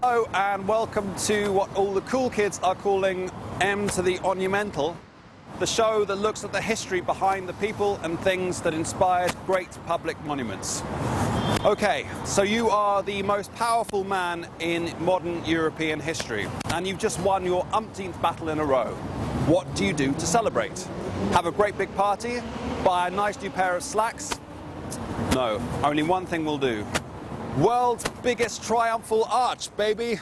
Hello and welcome to what all the cool kids are calling M to the Monumental, the show that looks at the history behind the people and things that inspired great public monuments. Okay, so you are the most powerful man in modern European history, and you've just won your umpteenth battle in a row. What do you do to celebrate? Have a great big party? Buy a nice new pair of slacks? No, only one thing will do. World's biggest triumphal arch, baby!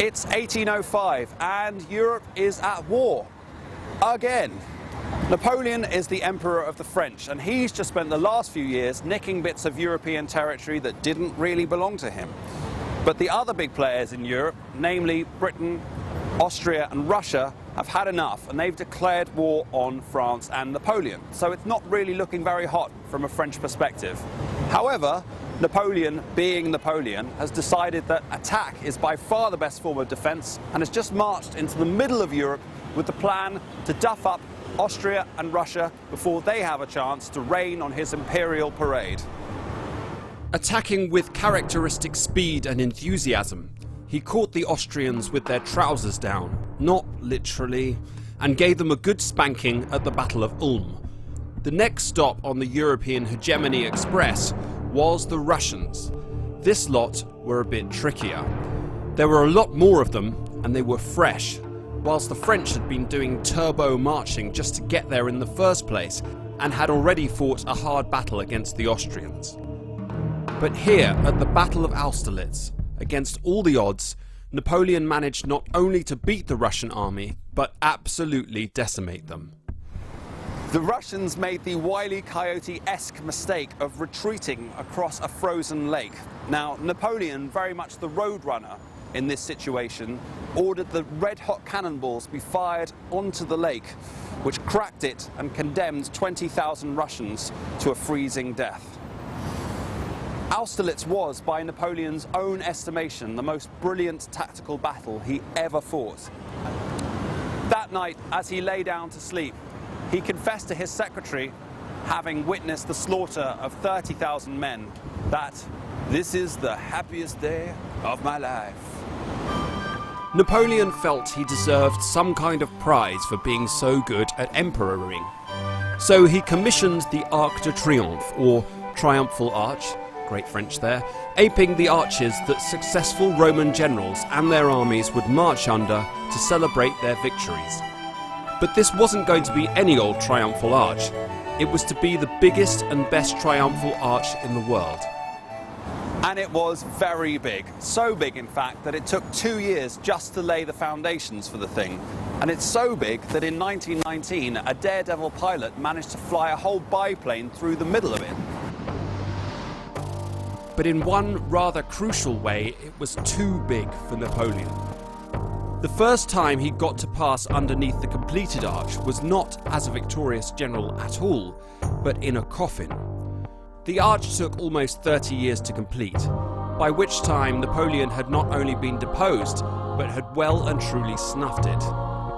It's 1805 and Europe is at war. Again. Napoleon is the emperor of the French, and he's just spent the last few years nicking bits of European territory that didn't really belong to him. But the other big players in Europe, namely Britain, Austria and Russia, have had enough, and they've declared war on France and Napoleon. So it's not really looking very hot from a French perspective. However, Napoleon, being Napoleon, has decided that attack is by far the best form of defense and has just marched into the middle of Europe with the plan to duff up Austria and Russia before they have a chance to rain on his imperial parade. Attacking with characteristic speed and enthusiasm, he caught the Austrians with their trousers down, not literally, and gave them a good spanking at the Battle of Ulm. The next stop on the European Hegemony Express was the Russians. This lot were a bit trickier. There were a lot more of them, and they were fresh, whilst the French had been doing turbo marching just to get there in the first place, and had already fought a hard battle against the Austrians. But here, at the Battle of Austerlitz, against all the odds, Napoleon managed not only to beat the Russian army, but absolutely decimate them. The Russians made the Wile E. Coyote-esque mistake of retreating across a frozen lake. Now, Napoleon, very much the roadrunner in this situation, ordered the red-hot cannonballs be fired onto the lake, which cracked it and condemned 20,000 Russians to a freezing death. Austerlitz was, by Napoleon's own estimation, the most brilliant tactical battle he ever fought. That night, as he lay down to sleep, he confessed to his secretary, having witnessed the slaughter of 30,000 men, that "This is the happiest day of my life." Napoleon felt he deserved some kind of prize for being so good at emperoring. So he commissioned the Arc de Triomphe, or Triumphal Arch, great French there, aping the arches that successful Roman generals and their armies would march under to celebrate their victories. But this wasn't going to be any old triumphal arch. It was to be the biggest and best triumphal arch in the world. And it was very big. So big, in fact, that it took 2 years just to lay the foundations for the thing. And it's so big that in 1919, a daredevil pilot managed to fly a whole biplane through the middle of it. But in one rather crucial way, it was too big for Napoleon. The first time he got to pass underneath the completed arch was not as a victorious general at all, but in a coffin. The arch took almost 30 years to complete, by which time Napoleon had not only been deposed, but had well and truly snuffed it.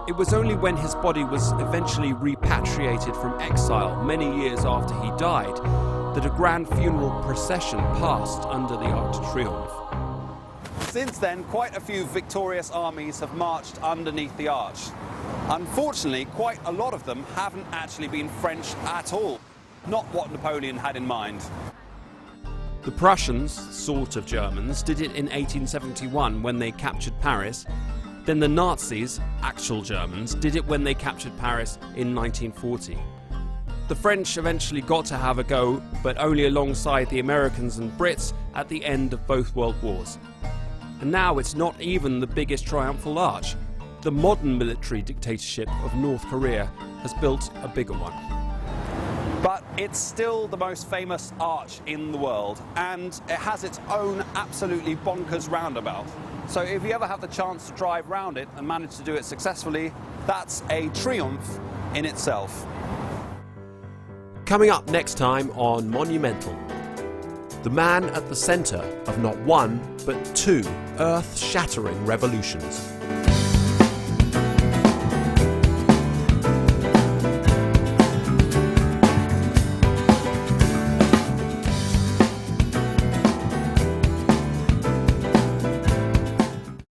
It was only when his body was eventually repatriated from exile many years after he died that a grand funeral procession passed under the Arc de Triomphe. Since then, quite a few victorious armies have marched underneath the arch. Unfortunately, quite a lot of them haven't actually been French at all. Not what Napoleon had in mind. The Prussians, sort of Germans, did it in 1871 when they captured Paris. Then the Nazis, actual Germans, did it when they captured Paris in 1940. The French eventually got to have a go, but only alongside the Americans and Brits at the end of both world wars. And now it's not even the biggest triumphal arch. The modern military dictatorship of North Korea has built a bigger one. But it's still the most famous arch in the world, and it has its own absolutely bonkers roundabout. So if you ever have the chance to drive round it and manage to do it successfully, that's a triumph in itself. Coming up next time on Monumental, the man at the centre of not one, but two earth-shattering revolutions.